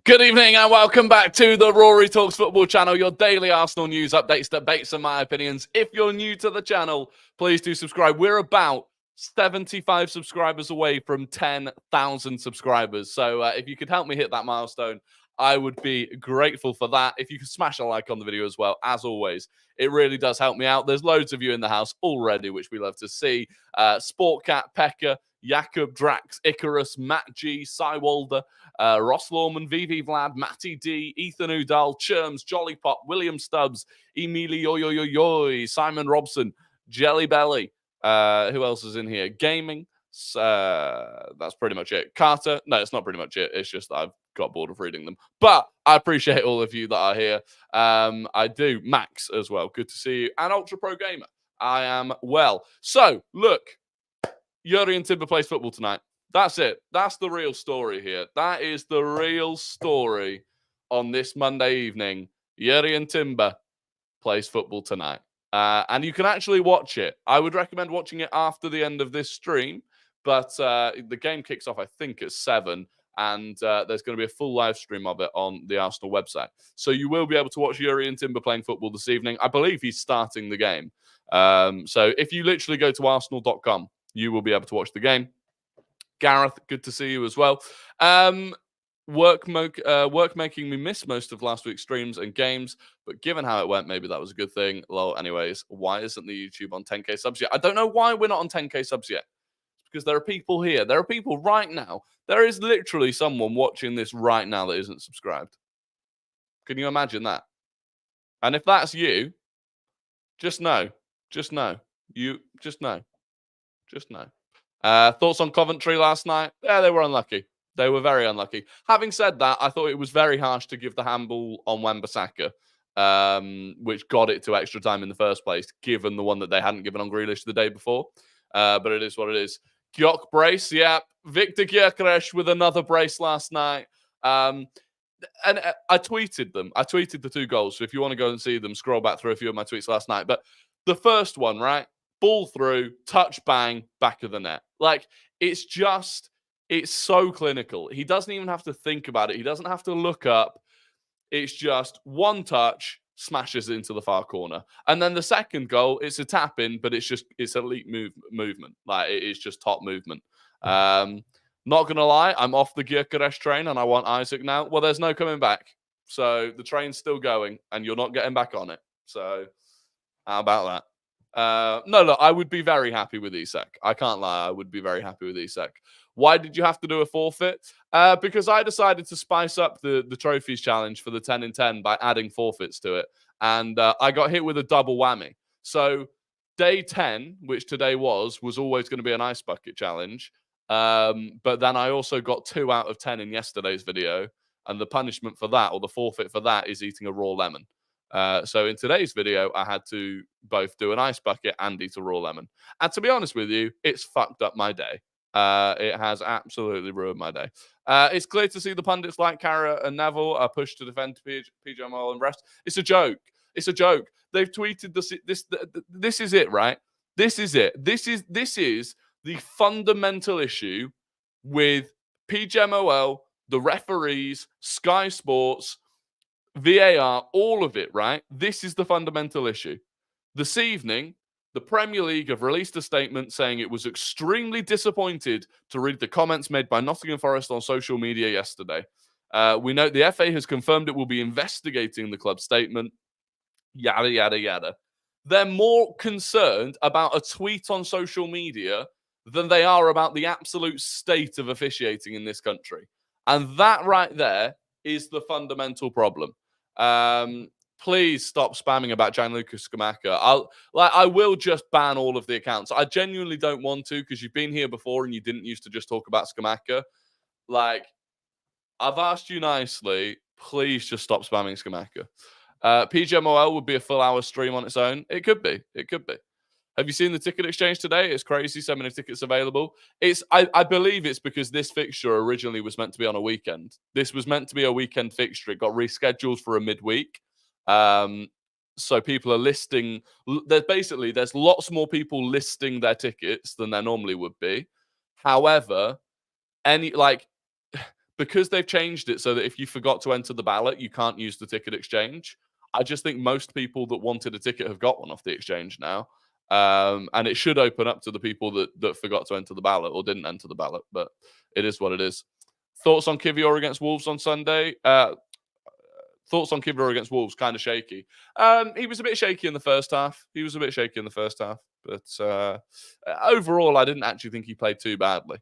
Good evening and welcome back to the Rory Talks Football channel, your daily Arsenal news updates, debates and my opinions. If you're new to the channel, please do subscribe. We're about 75 subscribers away from 10,000 subscribers. So if you could help me hit that milestone, I would be grateful for that. If you could smash a like on the video as well, as always, it really does help me out. There's loads of you in the house already, which we love to see. Sportcat, Pekka, Jakob, Drax, Icarus, Matt G, Cy Walder, Ross Lorman, VV Vlad, Matty D, Ethan Udall, Churms, Jolly Pop, William Stubbs, Emilio, Simon Robson, Jelly Belly. Who else is in here? Gaming. That's pretty much it. Carter. No, it's not pretty much it. It's just that I've got bored of reading them. But I appreciate all of you that are here. I do. Max as well. Good to see you. And Ultra Pro Gamer. I am well. So, look. Rory and Timber plays football tonight. That's it. That's the real story here. That is the real story on this Monday evening. Rory and Timber plays football tonight. And you can actually watch it. I would recommend watching it after the end of this stream. But the game kicks off, I think, at 7. And there's going to be a full live stream of it on the Arsenal website. So you will be able to watch Rory and Timber playing football this evening. I believe he's starting the game. So if you literally go to arsenal.com, you will be able to watch the game. Gareth, good to see you as well. Work making me miss most of last week's streams and games, but given how it went, maybe that was a good thing. Well, anyways, why isn't the YouTube on 10k subs yet? I don't know why we're not on 10k subs yet. It's because there are people here. There are people right now. There is literally someone watching this right now that isn't subscribed. Can you imagine that? And if that's you, just know. Just know. Just know. Thoughts on Coventry last night? Yeah, they were unlucky. They were very unlucky. Having said that, I thought it was very harsh to give the handball on Wan-Bissaka, which got it to extra time in the first place, given the one that they hadn't given on Grealish the day before. But it is what it is. Gyök brace, yeah. Victor Gyökeres with another brace last night. And I tweeted them. I tweeted the 2 goals. So if you want to go and see them, scroll back through a few of my tweets last night. But the first one, right? Ball through, touch, bang, back of the net. Like, it's so clinical. He doesn't even have to think about it. He doesn't have to look up. It's just one touch, smashes into the far corner. And then the second goal, it's a tap in, but it's elite movement. Like, it is just top movement. Not going to lie, I'm off the Gyökeres train and I want Isaac now. Well, there's no coming back. So the train's still going and you're not getting back on it. So how about that? No, look, I would be very happy with Isak. I can't lie. I would be very happy with Isak. Why did you have to do a forfeit? Because I decided to spice up the trophies challenge for the 10 in 10 by adding forfeits to it. And I got hit with a double whammy. So day 10, which today was always going to be an ice bucket challenge. But then I also got 2 out of 10 in yesterday's video. And the punishment for that, or the forfeit for that, is eating a raw lemon. So in today's video, I had to both do an ice bucket and eat a raw lemon. And to be honest with you, it's fucked up my day. It has absolutely ruined my day. It's clear to see the pundits like Carragher and Neville are pushed to defend PJ and Rest. It's a joke. It's a joke. They've tweeted this is it, right? This is it. This is the fundamental issue with PGMOL, the referees, Sky Sports, VAR, all of it, right? This is the fundamental issue. This evening, the Premier League have released a statement saying it was extremely disappointed to read the comments made by Nottingham Forest on social media yesterday. We note the FA has confirmed it will be investigating the club's statement. Yada, yada, yada. They're more concerned about a tweet on social media than they are about the absolute state of officiating in this country. And that right there is the fundamental problem. Please stop spamming about Gianluca Scamacca. I will just ban all of the accounts. I genuinely don't want to, because you've been here before and you didn't used to just talk about Scamacca. Like, I've asked you nicely, please just stop spamming Scamacca. PGMOL would be a full hour stream on its own. It could be. It could be. Have you seen the ticket exchange today? It's crazy. So many tickets available. I believe it's because this fixture originally was meant to be on a weekend. This was meant to be a weekend fixture. It got rescheduled for a midweek. So people are listing. There's lots more people listing their tickets than there normally would be. However, because they've changed it so that if you forgot to enter the ballot, you can't use the ticket exchange. I just think most people that wanted a ticket have got one off the exchange now. And it should open up to the people that forgot to enter the ballot or didn't enter the ballot, but it is what it is. Thoughts on Kivior against Wolves on Sunday? Thoughts on Kivior against Wolves? Kind of shaky. He was a bit shaky in the first half. But overall, I didn't actually think he played too badly.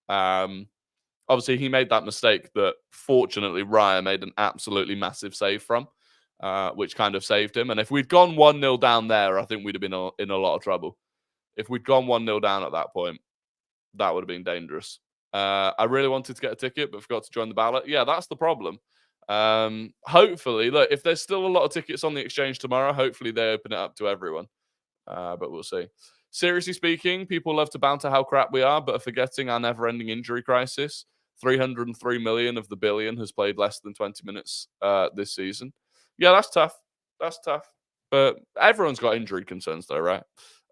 Obviously, he made that mistake that, fortunately, Raya made an absolutely massive save from, which kind of saved him. And if we'd gone 1-0 down there, I think we'd have been in a lot of trouble. If we'd gone 1-0 down at that point, that would have been dangerous. I really wanted to get a ticket, but forgot to join the ballot. Yeah, that's the problem. Hopefully, look, if there's still a lot of tickets on the exchange tomorrow, hopefully they open it up to everyone. But we'll see. Seriously speaking, people love to banter how crap we are, but are forgetting our never-ending injury crisis. 303 million of the billion has played less than 20 minutes this season. Yeah, that's tough. But everyone's got injury concerns, though, right?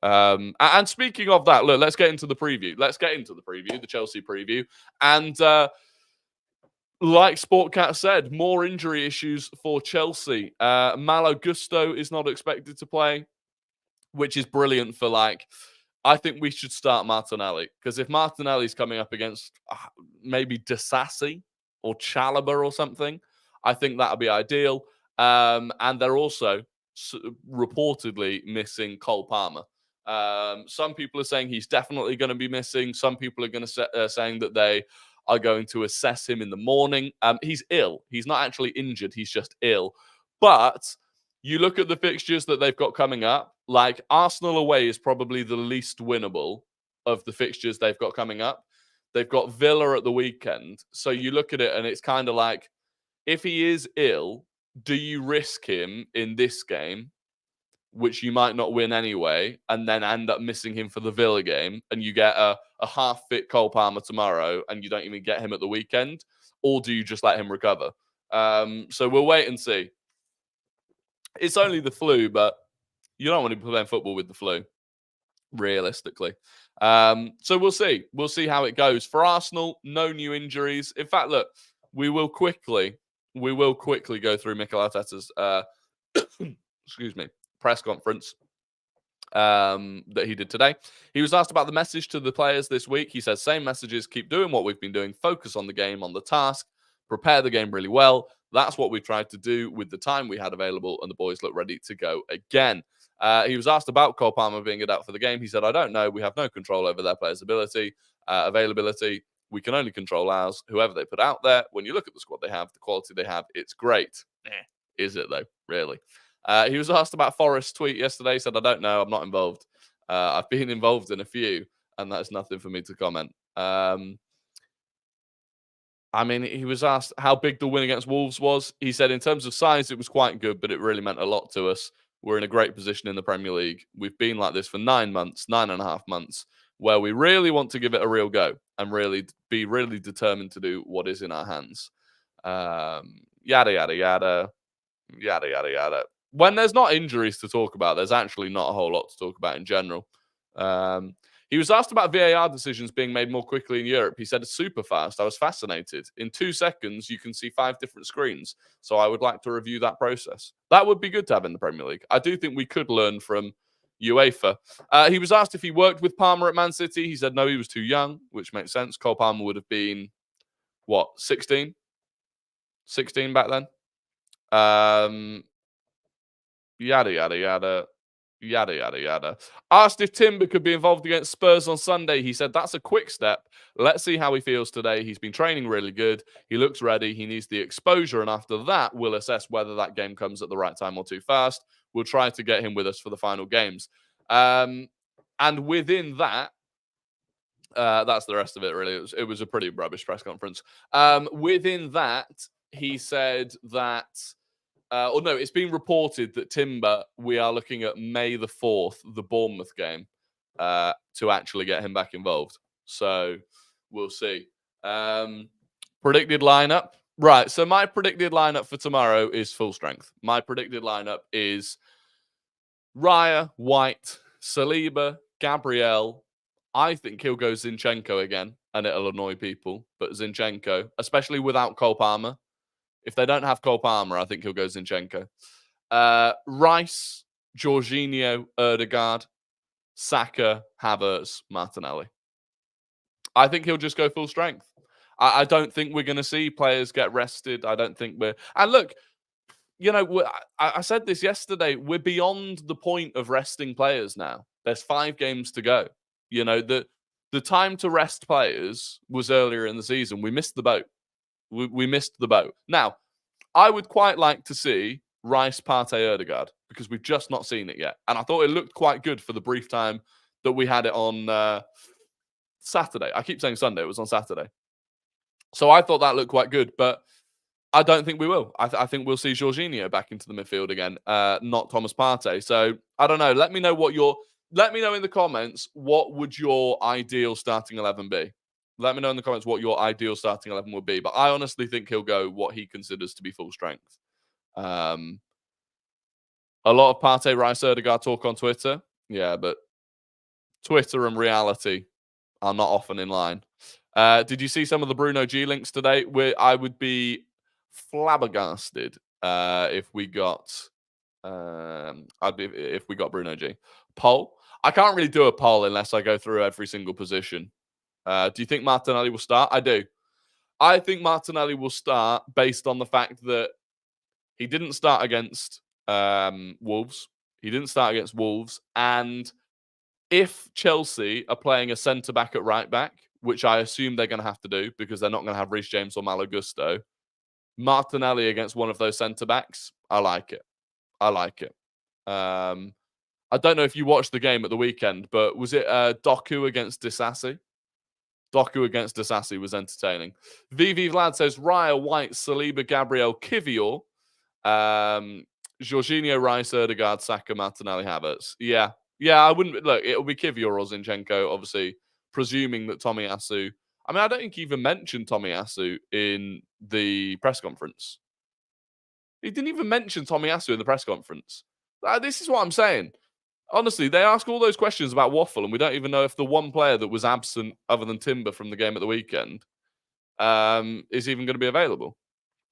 And speaking of that, look, let's get into the preview. The Chelsea preview. And like Sportcat said, more injury issues for Chelsea. Malo Gusto is not expected to play, which is brilliant for, I think we should start Martinelli. Because if Martinelli's coming up against maybe Disasi or Chalobah or something, I think that would be ideal. And they're also reportedly missing Cole Palmer. Some people are saying he's definitely going to be missing. Some people are going to saying that they are going to assess him in the morning. He's ill. He's not actually injured. He's just ill. But you look at the fixtures that they've got coming up, like Arsenal away is probably the least winnable of the fixtures they've got coming up. They've got Villa at the weekend. So you look at it and it's kind of like, if he is ill, do you risk him in this game, which you might not win anyway, and then end up missing him for the Villa game, and you get a half-fit Cole Palmer tomorrow, and you don't even get him at the weekend? Or do you just let him recover? So we'll wait and see. It's only the flu, but you don't want to be playing football with the flu, realistically. So we'll see. We'll see how it goes. For Arsenal, no new injuries. In fact, look, we will quickly go through Mikel Arteta's excuse me, press conference that he did today. He was asked about the message to the players this week. He says, same messages, keep doing what we've been doing, focus on the game, on the task, prepare the game really well. That's what we tried to do with the time we had available, and the boys look ready to go again. He was asked about Cole Palmer being out for the game. He said, I don't know. We have no control over their players' availability. We can only control ours, whoever they put out there. When you look at the squad they have, the quality they have, it's great. Is it, though? Really? He was asked about Forrest's tweet yesterday. He said, I don't know. I'm not involved. I've been involved in a few, and that's nothing for me to comment. I mean, he was asked how big the win against Wolves was. He said, in terms of size, it was quite good, but it really meant a lot to us. We're in a great position in the Premier League. We've been like this for 9.5 months, where we really want to give it a real go and really be really determined to do what is in our hands. Yada, yada, yada, yada, yada, yada. When there's not injuries to talk about, there's actually not a whole lot to talk about in general. He was asked about VAR decisions being made more quickly in Europe. He said, it's super fast. I was fascinated. In 2 seconds, you can see 5 different screens. So I would like to review that process. That would be good to have in the Premier League. I do think we could learn from UEFA. He was asked if he worked with Palmer at Man City. He said, no, he was too young, which makes sense. Cole Palmer would have been, 16? 16 back then? Yada, yada, yada. Yada, yada, yada. Asked if Timber could be involved against Spurs on Sunday. He said, that's a quick step. Let's see how he feels today. He's been training really good. He looks ready. He needs the exposure. And after that, we'll assess whether that game comes at the right time or too fast. We'll try to get him with us for the final games. And within that, that's the rest of it, really. It was a pretty rubbish press conference. Within that, he said that... it's been reported that Timber, we are looking at May the 4th, the Bournemouth game, to actually get him back involved. So we'll see. Predicted lineup. Right, so my predicted lineup for tomorrow is full strength. My predicted lineup is Raya, White, Saliba, Gabriel. I think he'll go Zinchenko again. and it'll annoy people, but Zinchenko, especially without Cole Palmer. If they don't have Cole Palmer, I think he'll go Zinchenko. Rice, Jorginho, Ødegaard, Saka, Havertz, Martinelli. I think he'll just go full strength. I don't think we're going to see players get rested. I don't think we're... And look, you know, I said this yesterday. We're beyond the point of resting players now. There's 5 games to go. You know, the time to rest players was earlier in the season. We missed the boat. We missed the boat. Now, I would quite like to see Rice, Partey, Ødegaard, because we've just not seen it yet. And I thought it looked quite good for the brief time that we had it on Saturday. I keep saying Sunday. It was on Saturday. So I thought that looked quite good, but I don't think we will. I think we'll see Jorginho back into the midfield again, not Thomas Partey. So I don't know. Let me know in the comments, what would your ideal starting 11 be? Let me know in the comments what your ideal starting 11 would be. But I honestly think he'll go what he considers to be full strength. A lot of Partey, Rice, Ødegaard talk on Twitter. Yeah, but Twitter and reality are not often in line. Did you see some of the Bruno G links today? I would be flabbergasted if we got if we got Bruno G. Poll. I can't really do a poll unless I go through every single position. Do you think Martinelli will start? I do. I think Martinelli will start based on the fact that he didn't start against Wolves. He didn't start against Wolves. And if Chelsea are playing a centre-back at right-back, which I assume they're going to have to do because they're not going to have Reece James or Malo Gusto, Martinelli against one of those centre-backs, I like it. I like it. I don't know if you watched the game at the weekend, but was it Doku against Disasi? Doku against Disasi was entertaining. VV Vlad says Raya, White, Saliba, Gabriel, Kivior, Jorginho, Rice, Ødegaard, Saka, Martinelli, Havertz. Yeah, I wouldn't... Look, it'll be Kivior or Zinchenko, obviously, presuming that Tomiyasu... I mean, I don't think he even mentioned Tomiyasu in the press conference. He didn't even mention Tomiyasu in the press conference. This is what I'm saying. Honestly, they ask all those questions about Waffle, and we don't even know if the one player that was absent, other than Timber from the game at the weekend, is even going to be available.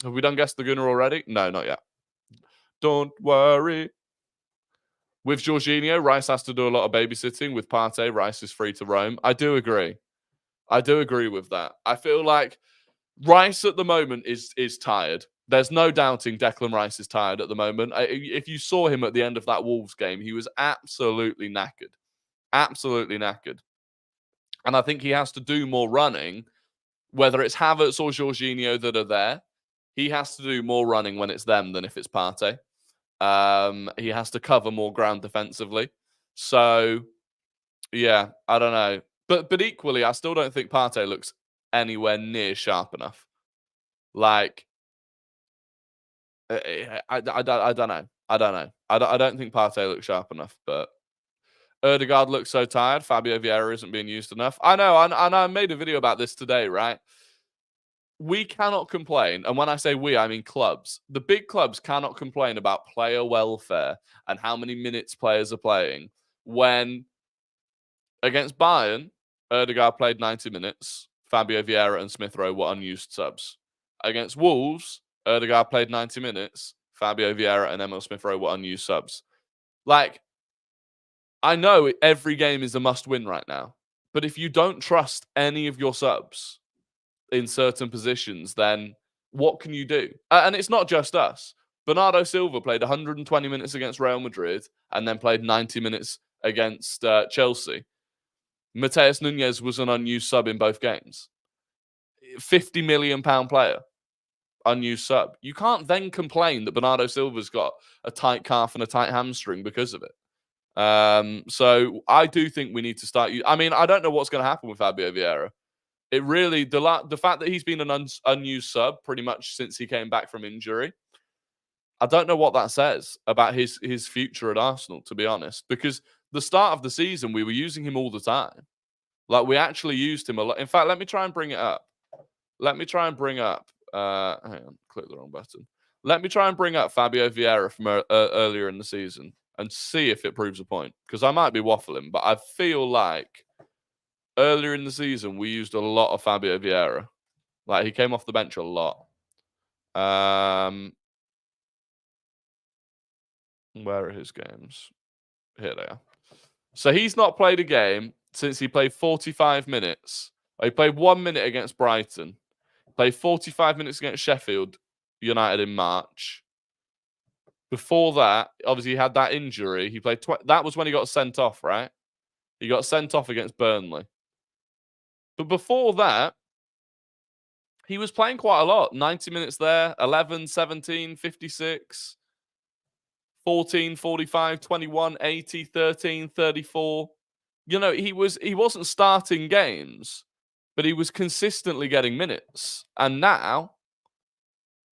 Have we done Guess the Gunner already? No, not yet. Don't worry. With Jorginho, Rice has to do a lot of babysitting. With Partey, Rice is free to roam. I do agree. I do agree with that. I feel like Rice at the moment is tired. There's no doubting Declan Rice is tired at the moment. If you saw him at the end of that Wolves game, he was absolutely knackered. Absolutely knackered. And I think he has to do more running, whether it's Havertz or Jorginho that are there. He has to do more running when it's them than if it's Partey. He has to cover more ground defensively. So, yeah, I don't know. But equally, I still don't think Partey looks anywhere near sharp enough. Like, I don't know. I don't know. I don't think Partey looks sharp enough, but Ødegaard looks so tired. Fabio Vieira isn't being used enough. I know, and I made a video about this today, right? We cannot complain, and when I say we, I mean clubs. The big clubs cannot complain about player welfare and how many minutes players are playing when against Bayern, Ødegaard played 90 minutes. Fabio Vieira and Smith Rowe were unused subs. Against Wolves, Ødegaard played 90 minutes. Fabio Vieira and Emil Smith Rowe were unused subs. Like, I know every game is a must-win right now, but if you don't trust any of your subs in certain positions, then what can you do? And it's not just us. Bernardo Silva played 120 minutes against Real Madrid and then played 90 minutes against Chelsea. Mateus Nunes was an unused sub in both games. £50 million player, unused sub. You can't then complain that Bernardo Silva's got a tight calf and a tight hamstring because of it. So I do think we need to start... I mean, I don't know what's going to happen with Fabio Vieira. It really... The fact that he's been an unused sub pretty much since he came back from injury, I don't know what that says about his future at Arsenal, to be honest. Because the start of the season, we were using him all the time. Like, we actually used him a lot. In fact, let me try and bring it up. Hang on, click the wrong button. Let me try and bring up Fabio Vieira from earlier in the season and see if it proves a point. Because I might be waffling, but I feel like earlier in the season, we used a lot of Fabio Vieira. Like, he came off the bench a lot. Where are his games? Here they are. So he's not played a game since he played 45 minutes. He played 1 minute against Brighton. Played 45 minutes against Sheffield United in March. Before that, obviously, he had that injury. He played. That was when he got sent off, right? He got sent off against Burnley. But before that, he was playing quite a lot. 90 minutes there, 11, 17, 56, 14, 45, 21, 80, 13, 34. You know, he wasn't starting games, but he was consistently getting minutes. And now,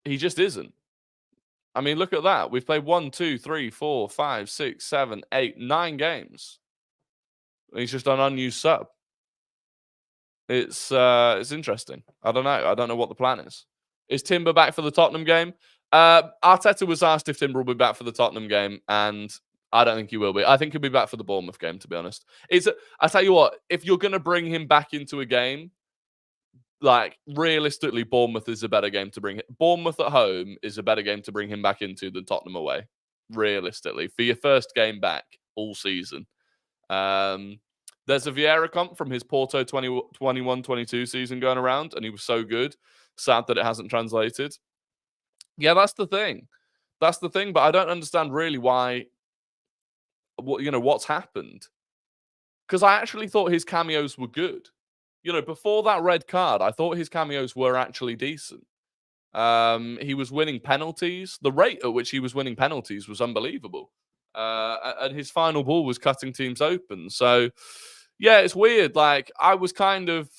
he just isn't. I mean, look at that. We've played 1, 2, 3, 4, 5, 6, 7, 8, 9 games. He's just an unused sub. It's interesting. I don't know. I don't know what the plan is. Is Timber back for the Tottenham game? Arteta was asked if Timber will be back for the Tottenham game, and I don't think he will be. I think he'll be back for the Bournemouth game, to be honest. I tell you what, if you're going to bring him back into a game, like, realistically, Bournemouth is a better game to bring. Bournemouth at home is a better game to bring him back into than Tottenham away, realistically, for your first game back all season. There's a Vieira comp from his Porto 21-22 season going around, and he was so good. Sad that it hasn't translated. Yeah, that's the thing. That's the thing, but I don't understand really what's happened. Because I actually thought his cameos were good. Before that red card, I thought his cameos were actually decent. He was winning penalties. The rate at which he was winning penalties was unbelievable. And his final ball was cutting teams open. So, yeah, it's weird. Like, I was kind of...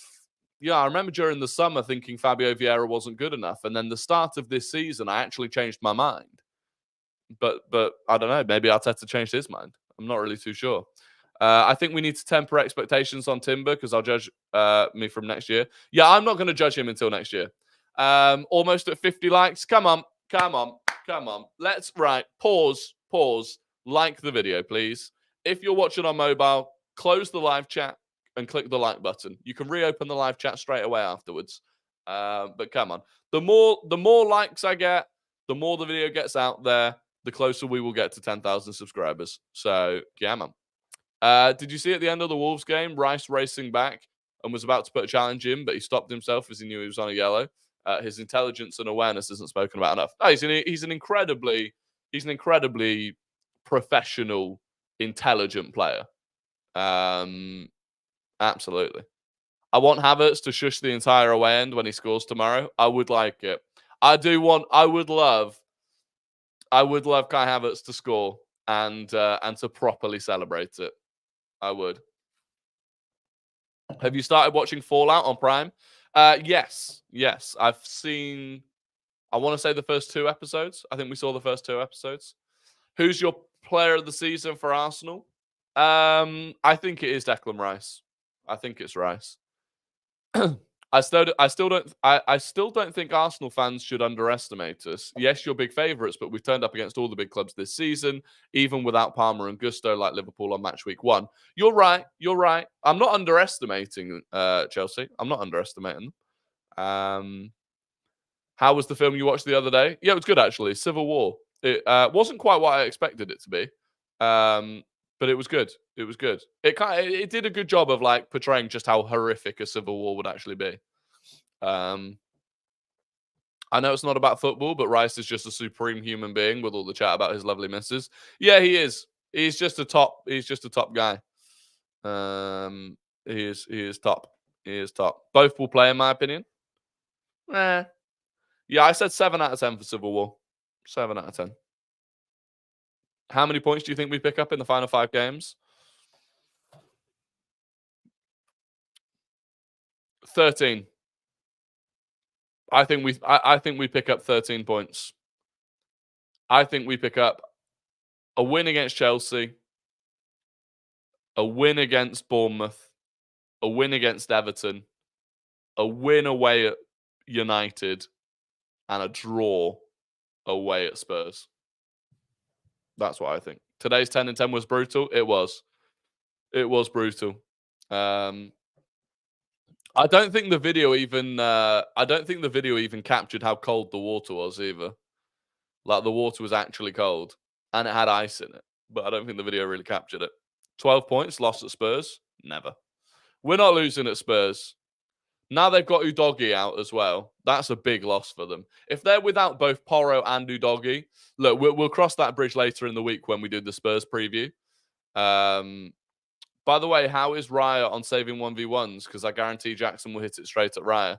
I remember during the summer thinking Fabio Vieira wasn't good enough. And then the start of this season, I actually changed my mind. But I don't know. Maybe Arteta changed his mind. I'm not really too sure. I think we need to temper expectations on Timber because I'll judge me from next year. Yeah, I'm not going to judge him until next year. Almost at 50 likes. Come on. Let's, pause. Like the video, please. If you're watching on mobile, close the live chat and click the like button. You can reopen the live chat straight away afterwards. But come on. The more likes I get, the more the video gets out there, the closer we will get to 10,000 subscribers. So, yeah, man. Did you see at the end of the Wolves game, Rice racing back and was about to put a challenge in, but he stopped himself as he knew he was on a yellow? His intelligence and awareness isn't spoken about enough. No, he's an incredibly professional, intelligent player. Absolutely. I want Havertz to shush the entire away end when he scores tomorrow. I would like it. I would love Kai Havertz to score and to properly celebrate it. I would. Have you started watching Fallout on Prime? Yes. I've seen, I want to say the first 2 episodes. I think we saw the first 2 episodes. Who's your player of the season for Arsenal? I think it is Declan Rice. I think it's Rice. I still don't think Arsenal fans should underestimate us. Yes, you're big favourites, but we've turned up against all the big clubs this season, even without Palmer and Gusto, like Liverpool on match week 1. You're right. I'm not underestimating Chelsea. I'm not underestimating them. How was the film you watched the other day? Yeah, it was good actually. Civil War. It wasn't quite what I expected it to be, but it was good. It was good. It did a good job of like portraying just how horrific a civil war would actually be. I know it's not about football, but Rice is just a supreme human being with all the chat about his lovely misses. Yeah, he is. He's just a top guy. He is top. He is top. Both will play, in my opinion. Yeah, I said 7 out of 10 for Civil War. 7 out of 10. How many points do you think we pick up in the final 5 games? 13. I think we pick up 13 points. I think we pick up a win against Chelsea, a win against Bournemouth, a win against Everton, a win away at United, and a draw away at Spurs. That's what I think. Today's 10 and 10 was brutal. It was brutal. I don't think the video even. I don't think the video even captured how cold the water was either. Like the water was actually cold and it had ice in it, but I don't think the video really captured it. 12 points lost at Spurs. Never. We're not losing at Spurs. Now they've got Udogie out as well. That's a big loss for them. If they're without both Porro and Udogie, look, we'll cross that bridge later in the week when we do the Spurs preview. By the way, how is Raya on saving 1v1s? Because I guarantee Jackson will hit it straight at Raya.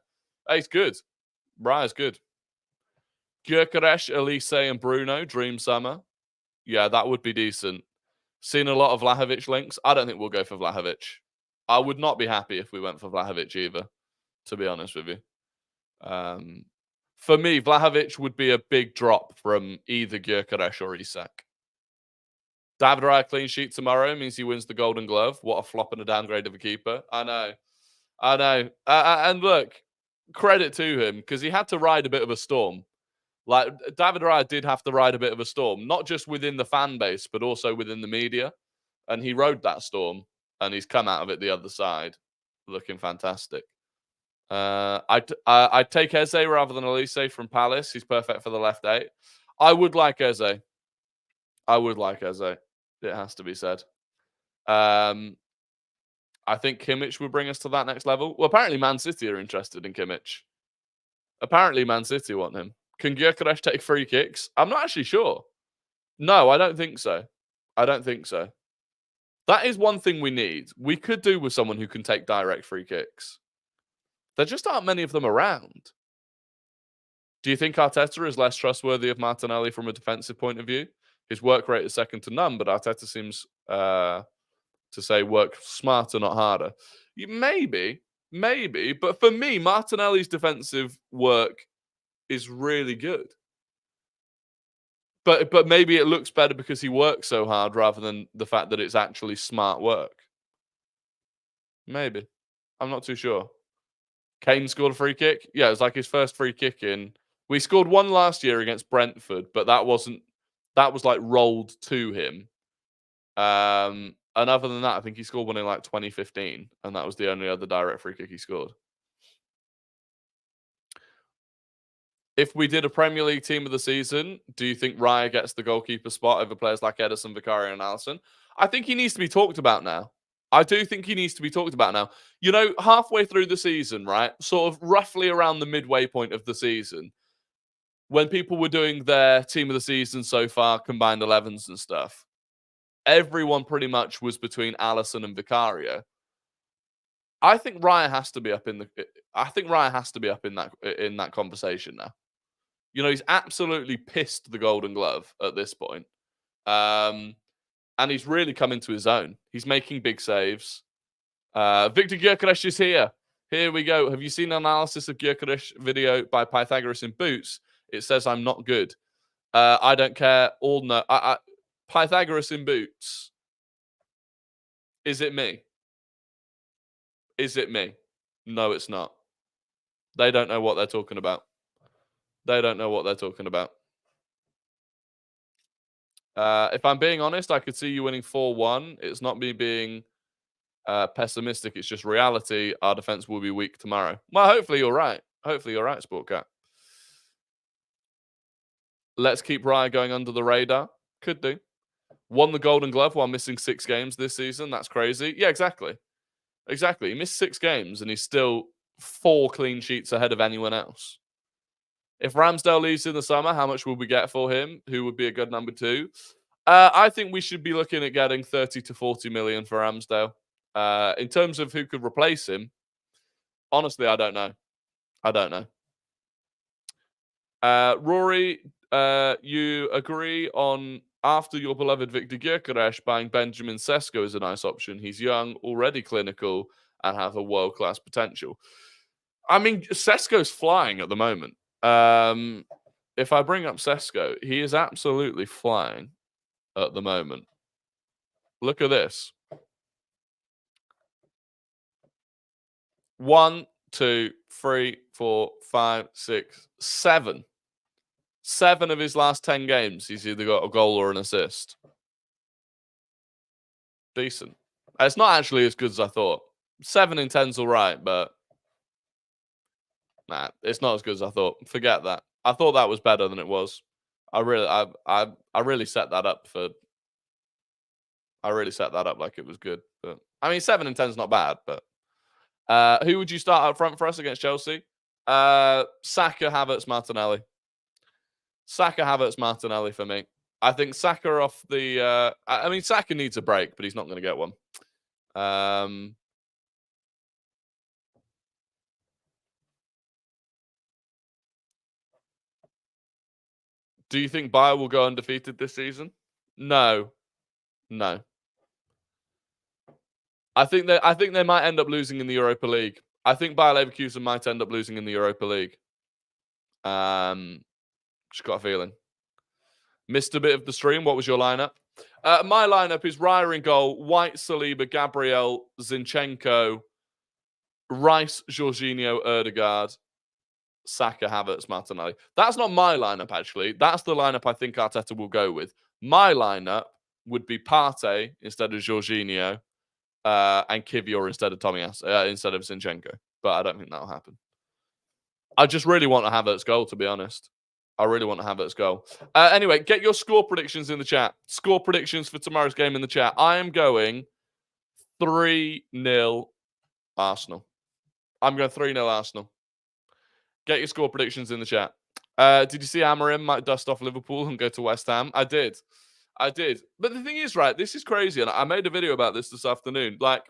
Hey, it's good. Raya's good. Gyökeres, Elise, and Bruno, Dream Summer. Yeah, that would be decent. Seen a lot of Vlahovic links. I don't think we'll go for Vlahovic. I would not be happy if we went for Vlahovic either, to be honest with you. For me, Vlahovic would be a big drop from either Gyökeres or Isak. David Raya clean sheet tomorrow means he wins the Golden Glove. What a flop and a downgrade of a keeper. I know. And look, credit to him because he had to ride a bit of a storm. Like, David Raya did have to ride a bit of a storm, not just within the fan base, but also within the media. And he rode that storm, and he's come out of it the other side, looking fantastic. I'd take Eze rather than Elise from Palace. He's perfect for the left 8. I would like Eze. It has to be said. I think Kimmich would bring us to that next level. Well, apparently Man City are interested in Kimmich. Apparently Man City want him. Can Gyökeres take free kicks? I'm not actually sure. No, I don't think so. That is one thing we need. We could do with someone who can take direct free kicks. There just aren't many of them around. Do you think Arteta is less trustworthy of Martinelli from a defensive point of view? His work rate is second to none, but Arteta seems to say work smarter, not harder. Maybe. But for me, Martinelli's defensive work is really good. But maybe it looks better because he works so hard rather than the fact that it's actually smart work. Maybe. I'm not too sure. Kane scored a free kick. Yeah, it was like his first free kick in. We scored one last year against Brentford, but that was like rolled to him. And other than that, I think he scored one in like 2015, and that was the only other direct free kick he scored. If we did a Premier League team of the season, do you think Raya gets the goalkeeper spot over players like Ederson, Vicario, and Alisson? I think he needs to be talked about now. I do think he needs to be talked about now. You know, halfway through the season, right? Sort of roughly around the midway point of the season, when people were doing their team of the season so far, combined 11s and stuff, everyone pretty much was between Alisson and Vicario. I think Raya has to be up in that conversation now. You know, he's absolutely pissed the Golden Glove at this point. And he's really come into his own. He's making big saves. Victor Gyökeres is here. Here we go. Have you seen an analysis of Gyökeres video by Pythagoras in Boots? It says I'm not good. I don't care. All no. Pythagoras in Boots. Is it me? Is it me? No, it's not. They don't know what they're talking about. If I'm being honest, I could see you winning 4-1. It's not me being pessimistic. It's just reality. Our defense will be weak tomorrow. Well, hopefully you're right. Sportcat. Let's keep Raya going under the radar. Could do. Won the Golden Glove while missing 6 games this season. That's crazy. Yeah, exactly. He missed 6 games and he's still 4 clean sheets ahead of anyone else. If Ramsdale leaves in the summer, how much will we get for him? Who would be a good number 2? I think we should be looking at getting 30 to 40 million for Ramsdale. In terms of who could replace him, honestly, I don't know. Rory, you agree on after your beloved Victor Gyökeres, buying Benjamin Sesko is a nice option. He's young, already clinical, and have a world-class potential. I mean, Sesko's flying at the moment. If I bring up Sesko, he is absolutely flying at the moment. Look at this. 1, 2, 3, 4, 5, 6, 7. 7 of his last 10 games, he's either got a goal or an assist. Decent. It's not actually as good as I thought. 7 in 10's all right, but Nah, it's not as good as I thought. Forget that. I thought that was better than it was. I really set that up for. I really set that up like it was good. But I mean, 7 and 10 is not bad. But who would you start up front for us against Chelsea? Saka, Havertz, Martinelli. Saka, Havertz, Martinelli for me. I think Saka off the. I mean, Saka needs a break, but he's not going to get one. Do you think Bayern will go undefeated this season? No. I think they might end up losing in the Europa League. I think Bayer Leverkusen might end up losing in the Europa League. Just got a feeling. Missed a bit of the stream. What was your lineup? My lineup is Raya in goal, White, Saliba, Gabriel, Zinchenko, Rice, Jorginho, Erdegaard, Saka, Havertz, Martinelli. That's not my lineup, actually. That's the lineup I think Arteta will go with. My lineup would be Partey instead of Jorginho and Kivior instead of instead of Zinchenko. But I don't think that'll happen. I just really want a Havertz goal, to be honest. I really want a Havertz goal. Anyway, get your score predictions in the chat. Score predictions for tomorrow's game in the chat. I am going 3-0 Arsenal. I'm going 3-0 Arsenal. Get your score predictions in the chat. Did you see Amorim might dust off Liverpool and go to West Ham? I did. But the thing is, right, this is crazy. And I made a video about this afternoon. Like,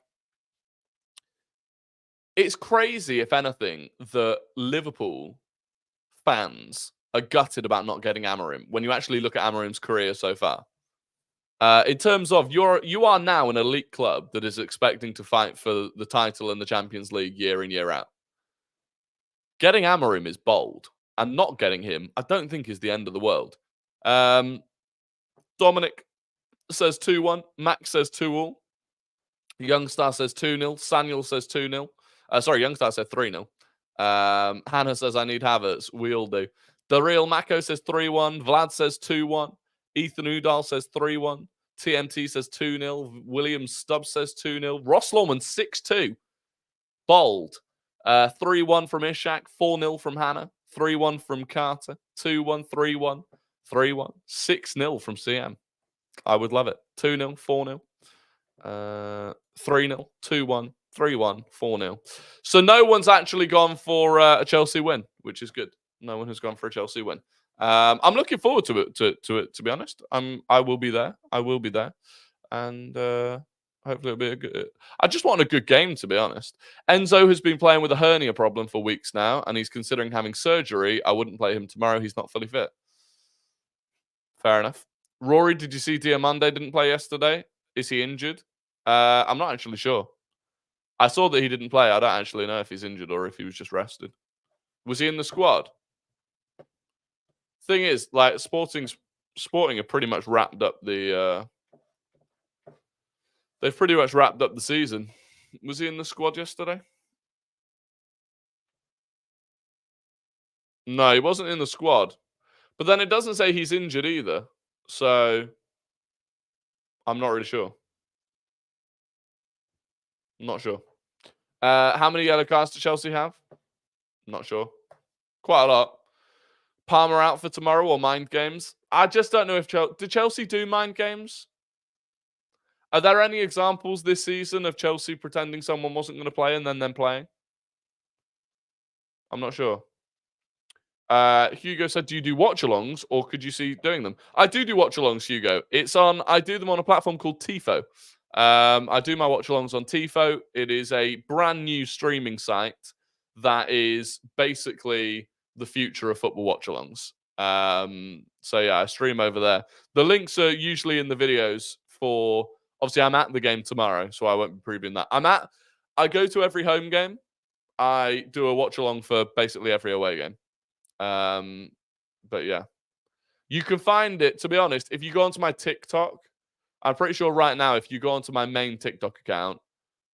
it's crazy, if anything, that Liverpool fans are gutted about not getting Amorim when you actually look at Amorim's career so far. In terms of you are now an elite club that is expecting to fight for the title in the Champions League year in, year out. Getting Amorim is bold, and not getting him, I don't think, is the end of the world. Dominic says 2-1. Max says 2-2. Youngstar says 2-0. Samuel says 2-0. Sorry, Youngstar said 3-0. Hannah says, I need Havertz. We all do. The Real Mako says 3-1. Vlad says 2-1. Ethan Udall says 3-1. TMT says 2-0. William Stubbs says 2-0. Ross Lawman 6-2. Bold. 3-1 from Ishak. 4-0 from Hannah. 3-1 from Carter. 2-1, 3-1, 3-1. 6-0 from CM. I would love it. 2-0, 4-0. 3-0, 2-1, 3-1, 4-0. So no one's actually gone for a Chelsea win, which is good. No one has gone for a Chelsea win. I'm looking forward to it. To be honest, I will be there. And hopefully it'll be a good. I just want a good game, to be honest. Enzo has been playing with a hernia problem for weeks now, and he's considering having surgery. I wouldn't play him tomorrow. He's not fully fit. Fair enough. Rory, did you see Diamande didn't play yesterday? Is he injured? I'm not actually sure. I saw that he didn't play. I don't actually know if he's injured or if he was just rested. Was he in the squad? Thing is, like, Sporting have pretty much wrapped up the. They've pretty much wrapped up the season. Was he in the squad yesterday? No, he wasn't in the squad. But then it doesn't say he's injured either. So I'm not really sure. I'm not sure. How many yellow cards do Chelsea have? Not sure. Quite a lot. Palmer out for tomorrow or mind games? I just don't know if did Chelsea do mind games? Are there any examples this season of Chelsea pretending someone wasn't going to play and then them playing? I'm not sure. Hugo said, do you do watch-alongs or could you see doing them? I do watch-alongs, Hugo. I do them on a platform called Tifo. I do my watch-alongs on Tifo. It is a brand new streaming site that is basically the future of football watch-alongs. So yeah, I stream over there. The links are usually in the videos for... Obviously, I'm at the game tomorrow, so I won't be previewing that. I go to every home game. I do a watch-along for basically every away game. But yeah. You can find it, to be honest, if you go onto my TikTok, I'm pretty sure right now, if you go onto my main TikTok account,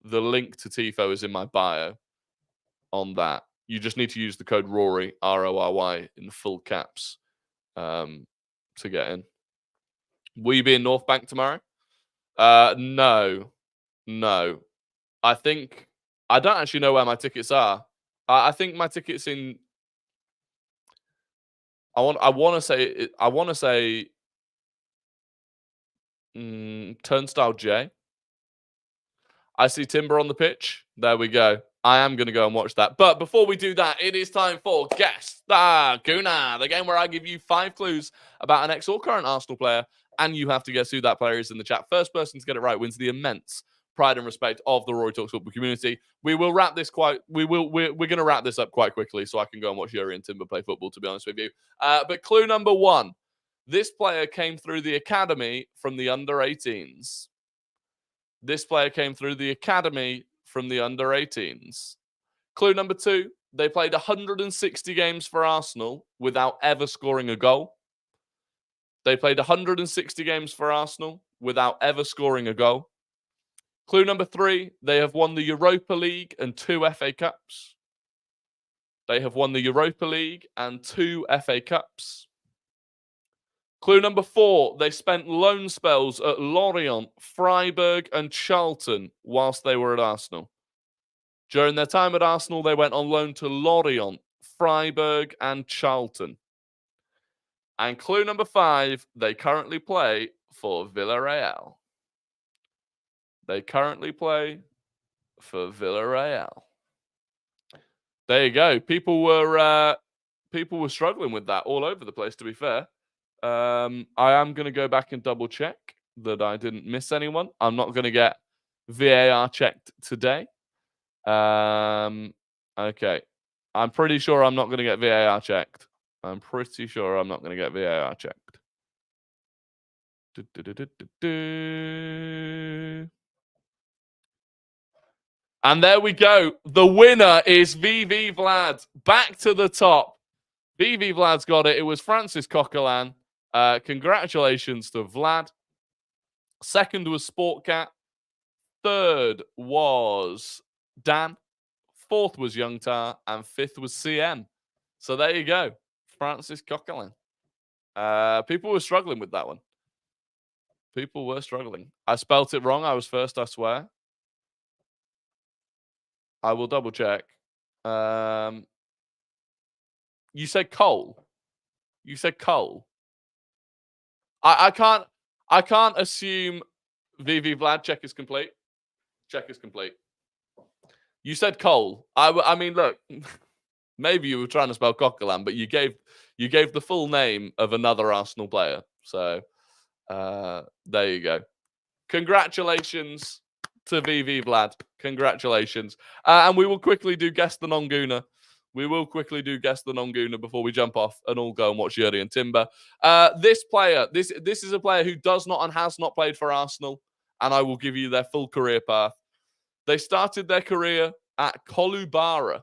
the link to Tifo is in my bio on that. You just need to use the code Rory, RORY, in full caps to get in. Will you be in North Bank tomorrow? No. I don't actually know where my tickets are. I think my ticket's in. I want to say Turnstile J. I see Timber on the pitch. There we go. I am going to go and watch that. But before we do that, it is time for Guess the Guna, the game where I give you 5 clues about an ex or current Arsenal player, and you have to guess who that player is in the chat. First person to get it right wins the immense pride and respect of the Rory Talks Football community. We will wrap this we're going to wrap this up quite quickly so I can go and watch Rory and Timber play football, to be honest with you. But clue number 1. This player came through the academy from the under-18s. This player came through the academy from the under-18s. Clue number 2, they played 160 games for Arsenal without ever scoring a goal. They played 160 games for Arsenal without ever scoring a goal. Clue number 3, they have won the Europa League and 2 FA Cups. They have won the Europa League and 2 FA Cups. Clue number 4, they spent loan spells at Lorient, Freiburg and Charlton whilst they were at Arsenal. During their time at Arsenal, they went on loan to Lorient, Freiburg and Charlton. And clue number 5, they currently play for Villarreal. They currently play for Villarreal. There you go. People were struggling with that all over the place, to be fair. I am going to go back and double check that I didn't miss anyone. I'm not going to get VAR checked today. Okay. I'm pretty sure I'm not going to get VAR checked. I'm pretty sure I'm not going to get VAR checked. And there we go. The winner is VV Vlad. Back to the top. VV Vlad's got it. It was Francis Coquelin. Congratulations to Vlad. Second was Sportcat. Third was Dan. Fourth was Youngtar. And fifth was CM. So there you go. Francis Coquelin. People were struggling with that one. People were struggling. I spelt it wrong. I was first, I swear. I will double check. You said Cole. You said Cole. I can't assume VV Vlad. Check is complete. Check is complete. You said Cole. I mean, look, maybe you were trying to spell Coquelin, but you gave the full name of another Arsenal player. So there you go. Congratulations to VV Vlad. Congratulations. And we will quickly do Guess the Non-Gooner. We will quickly do Guess the Non-Gooner before we jump off and all go and watch Rory and Timber. This player, this is a player who does not and has not played for Arsenal, and I will give you their full career path. They started their career at Kolubara.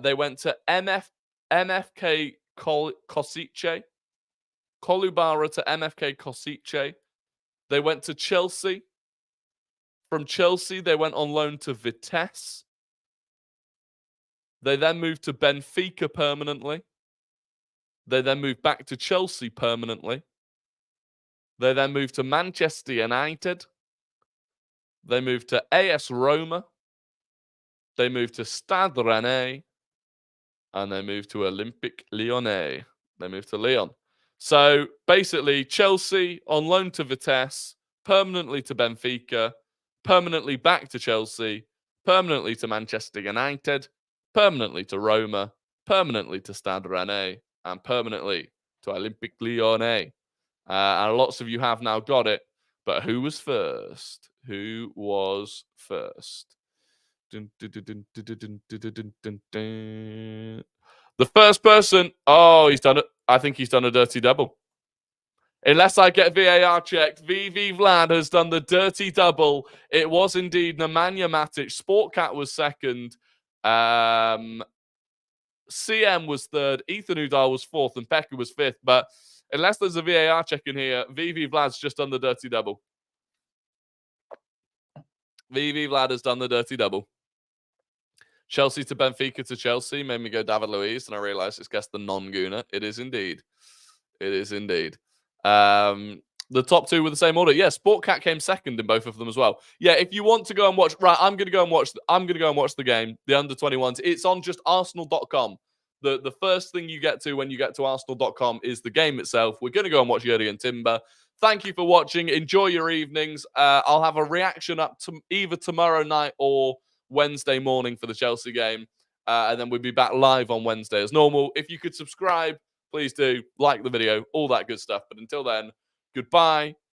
They went to MFK Kosice. Kolubara to MFK Kosice. They went to Chelsea. From Chelsea, they went on loan to Vitesse. They then moved to Benfica permanently. They then moved back to Chelsea permanently. They then moved to Manchester United. They moved to AS Roma. They moved to Stade Rennais. And they moved to Olympique Lyonnais. They moved to Lyon. So basically, Chelsea on loan to Vitesse, permanently to Benfica, permanently back to Chelsea, permanently to Manchester United, permanently to Roma, permanently to Stade Rennais, and permanently to Olympique Lyonnais. And lots of you have now got it. But who was first? Who was first? The first person. Oh, he's done it. I think he's done a dirty double. Unless I get VAR checked, VV Vlad has done the dirty double. It was indeed Nemanja Matic. Sportcat was second. CM was third. Ethan Udall was fourth. And Pekka was fifth. But unless there's a VAR check in here, VV Vlad's just done the dirty double. VV Vlad has done the dirty double. Chelsea to Benfica to Chelsea made me go David Luiz, and I realised it's Guess the Non-Gooner. It is indeed. It is indeed. The top two were the same order. Yeah, Sportcat came second in both of them as well. Yeah, if you want to go and watch, right, I'm gonna go and watch the game, the under-21s. It's on just Arsenal.com. The first thing you get to when you get to Arsenal.com is the game itself. We're gonna go and watch Yuri and Timber. Thank you for watching. Enjoy your evenings. I'll have a reaction up to either tomorrow night or Wednesday morning for the Chelsea game. And then we'll be back live on Wednesday as normal. If you could subscribe, please do. Like the video, all that good stuff. But until then, goodbye